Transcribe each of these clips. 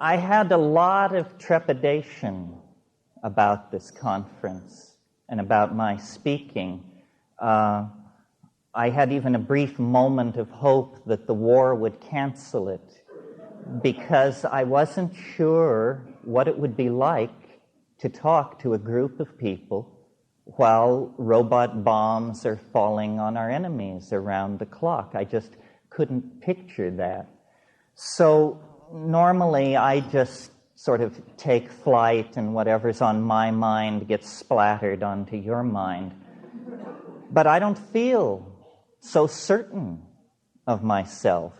I had a lot of trepidation about this conference and about my speaking. I had even a brief moment of hope that the war would cancel it, because I wasn't sure what it would be like to talk to a group of people while robot bombs are falling on our enemies around the clock. I just couldn't picture that. So normally I just sort of take flight and whatever's on my mind gets splattered onto your mind. But I don't feel so certain of myself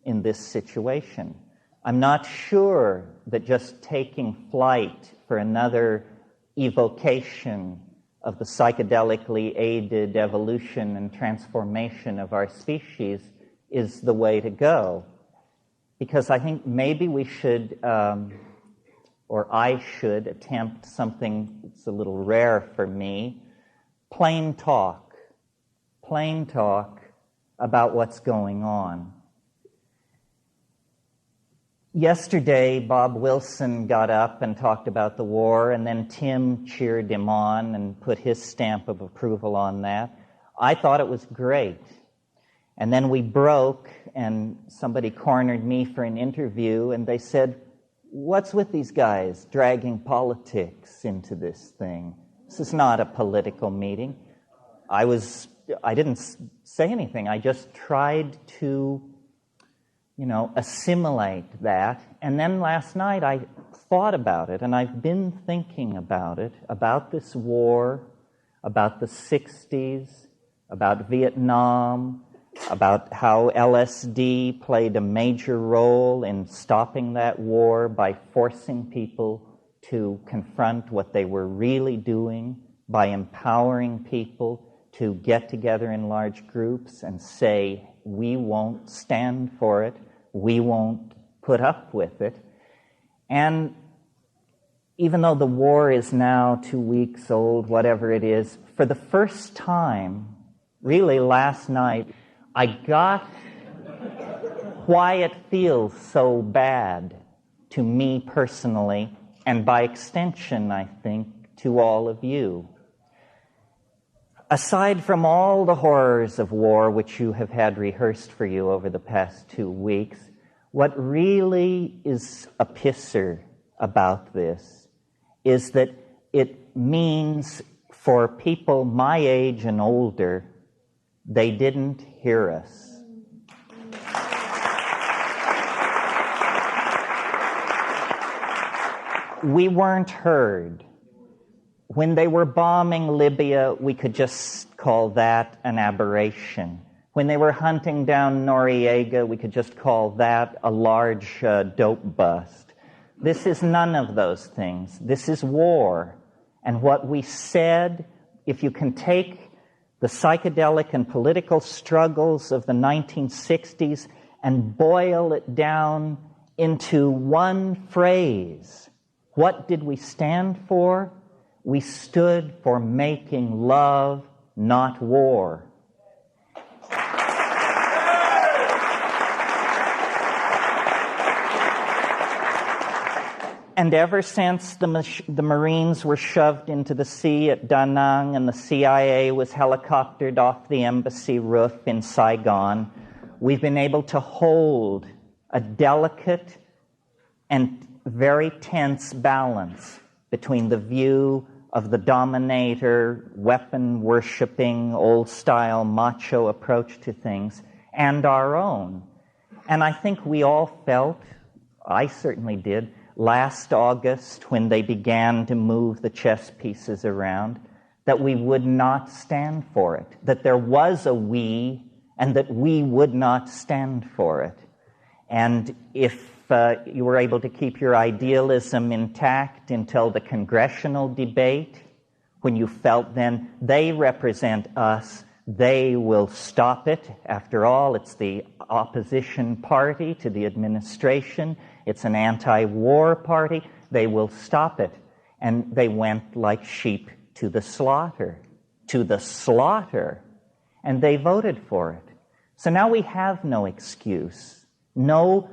in this situation. I'm not sure that just taking flight for another evocation of the psychedelically aided evolution and transformation of our species is the way to go. Because I think maybe we should, or I should, attempt something that's a little rare for me, plain talk about what's going on. Yesterday, Bob Wilson got up and talked about the war, and then Tim cheered him on and put his stamp of approval on that. I thought it was great. And then we broke, and somebody cornered me for an interview, and they said, "What's with these guys dragging politics into this thing? This is not a political meeting." I didn't say anything. I just tried to, assimilate that. And then last night I thought about it, and I've been thinking about it, about this war, about the 60s, about Vietnam, about how LSD played a major role in stopping that war by forcing people to confront what they were really doing, by empowering people to get together in large groups and say, we won't stand for it, we won't put up with it. And even though the war is now 2 weeks old, whatever it is, for the first time, really last night, I got why it feels so bad to me personally, and by extension, I think, to all of you. Aside from all the horrors of war, which you have had rehearsed for you over the past 2 weeks, what really is a pisser about this is that it means for people my age and older, they didn't hear us. We weren't heard. When they were bombing Libya, we could just call that an aberration. When they were hunting down Noriega, we could just call that a large dope bust. This is none of those things. This is war. And what we said, if you can take the psychedelic and political struggles of the 1960s and boil it down into one phrase, what did we stand for? We stood for making love, not war. And ever since the Marines were shoved into the sea at Da Nang and the CIA was helicoptered off the embassy roof in Saigon, we've been able to hold a delicate and very tense balance between the view of the dominator, weapon-worshipping, old-style macho approach to things, and our own. And I think we all felt, I certainly did, last August when they began to move the chess pieces around, that we would not stand for it, that there was a we, and that we would not stand for it. And if you were able to keep your idealism intact until the congressional debate, when you felt then they represent us, they will stop it. After all, it's the opposition party to the administration. It's an anti-war party. They will stop it. And they went like sheep to the slaughter. To the slaughter. And they voted for it. So now we have no excuse. No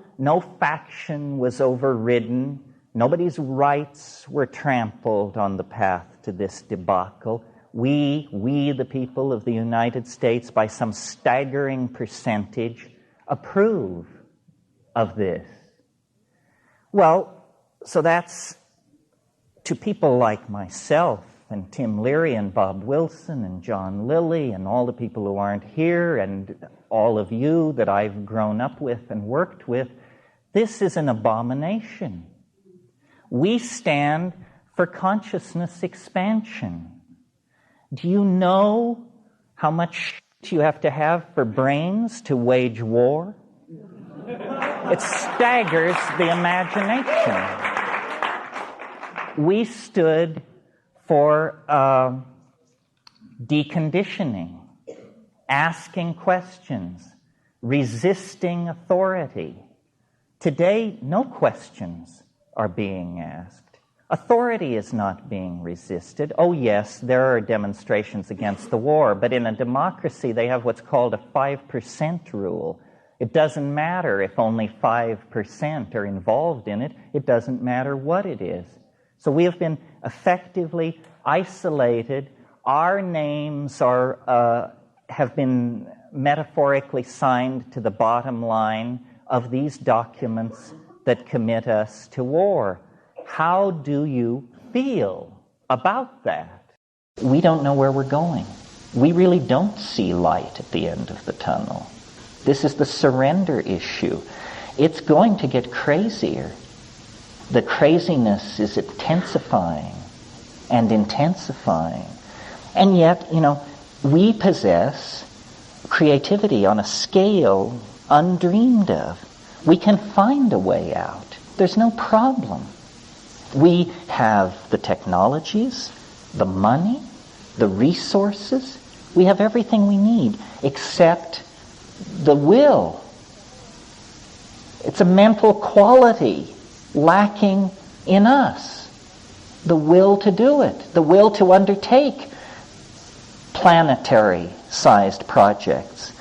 faction was overridden. Nobody's rights were trampled on the path to this debacle. We, the people of the United States, by some staggering percentage, approve of this. Well, so that's to people like myself and Tim Leary and Bob Wilson and John Lilly and all the people who aren't here and all of you that I've grown up with and worked with, this is an abomination. We stand for consciousness expansion. Do you know how much you have to have for brains to wage war? It staggers the imagination. We stood for deconditioning, asking questions, resisting authority. Today, no questions are being asked. Authority is not being resisted. Oh yes, there are demonstrations against the war, but in a democracy they have what's called a 5% rule. It doesn't matter if only 5% are involved in it. It doesn't matter what it is. So we have been effectively isolated. Our names have been metaphorically signed to the bottom line of these documents that commit us to war. How do you feel about that? We don't know where we're going. We really don't see light at the end of the tunnel. This is the surrender issue. It's going to get crazier. The craziness is intensifying and intensifying. And yet, we possess creativity on a scale undreamed of. We can find a way out. There's no problem. We have the technologies, the money, the resources. We have everything we need except the will. It's a mental quality lacking in us. The will to do it, the will to undertake planetary-sized projects,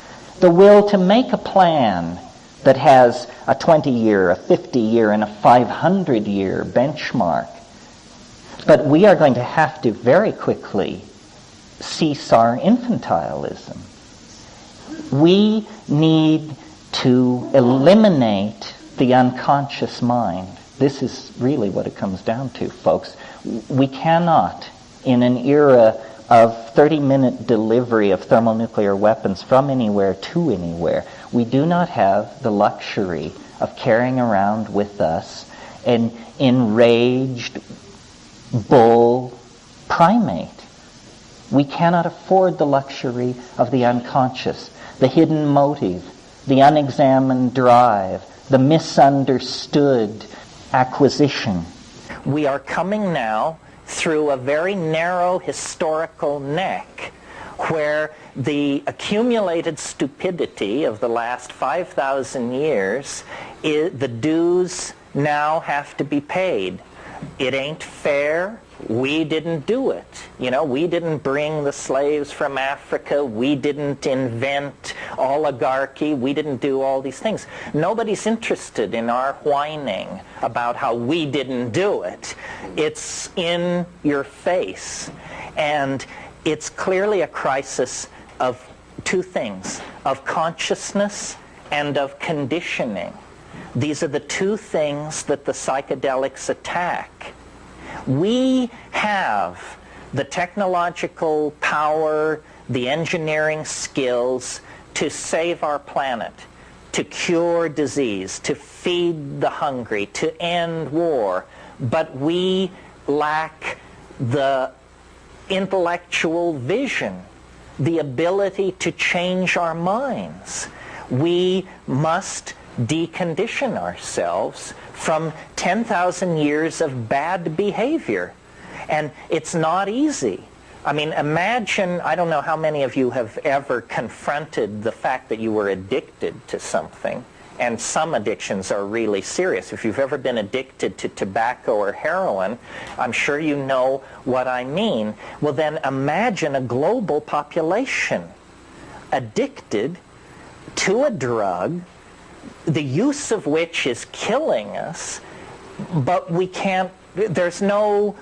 the will to make a plan that has a 20-year, a 50-year, and a 500-year benchmark. But we are going to have to very quickly cease our infantilism. We need to eliminate the unconscious mind. This is really what it comes down to, folks. We cannot, in an era of 30-minute delivery of thermonuclear weapons from anywhere to anywhere, we do not have the luxury of carrying around with us an enraged bull primate. We cannot afford the luxury of the unconscious, the hidden motive, the unexamined drive, the misunderstood acquisition. We are coming now through a very narrow historical neck where the accumulated stupidity of the last 5,000 years, the dues now have to be paid. It ain't fair. We didn't do it. We didn't bring the slaves from Africa. We didn't invent oligarchy. We didn't do all these things. Nobody's interested in our whining about how we didn't do it. It's in your face. And it's clearly a crisis of two things, of consciousness and of conditioning. These are the two things that the psychedelics attack. We have the technological power, the engineering skills to save our planet, to cure disease, to feed the hungry, to end war, but we lack the intellectual vision, the ability to change our minds. We must decondition ourselves from 10,000 years of bad behavior. And it's not easy. I mean, imagine, I don't know how many of you have ever confronted the fact that you were addicted to something. And some addictions are really serious. If you've ever been addicted to tobacco or heroin, I'm sure you know what I mean. Well, then imagine a global population addicted to a drug the use of which is killing us, but we can't, there's no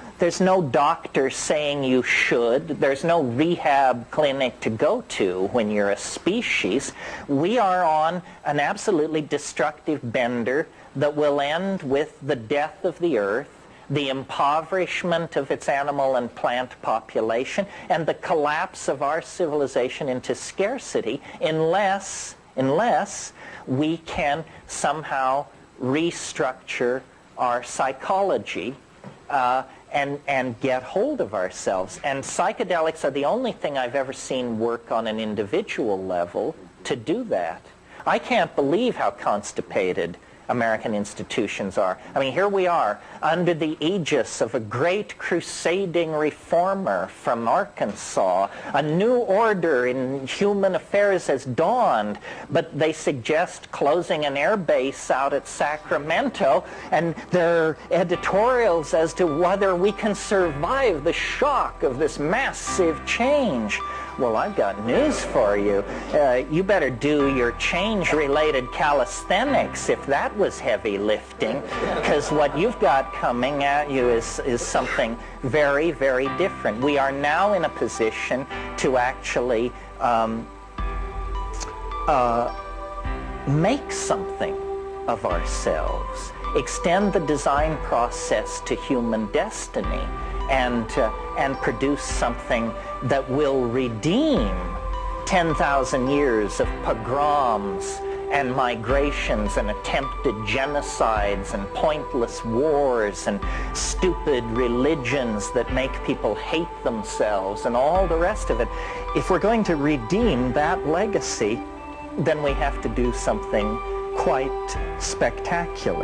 doctor saying you should. There's no rehab clinic to go to when you're a species. We are on an absolutely destructive bender that will end with the death of the earth, the impoverishment of its animal and plant population, and the collapse of our civilization into scarcity unless we can somehow restructure our psychology and get hold of ourselves. And psychedelics are the only thing I've ever seen work on an individual level to do that. I can't believe how constipated American institutions are. I mean, here we are under the aegis of a great crusading reformer from Arkansas. A new order in human affairs has dawned, but they suggest closing an air base out at Sacramento, and there are editorials as to whether we can survive the shock of this massive change. Well, I've got news for you. You better do your change-related calisthenics if that was heavy lifting, because what you've got coming at you is something very, very different. We are now in a position to actually make something of ourselves, extend the design process to human destiny, and produce something that will redeem 10,000 years of pogroms and migrations and attempted genocides and pointless wars and stupid religions that make people hate themselves and all the rest of it. If we're going to redeem that legacy, then we have to do something quite spectacular.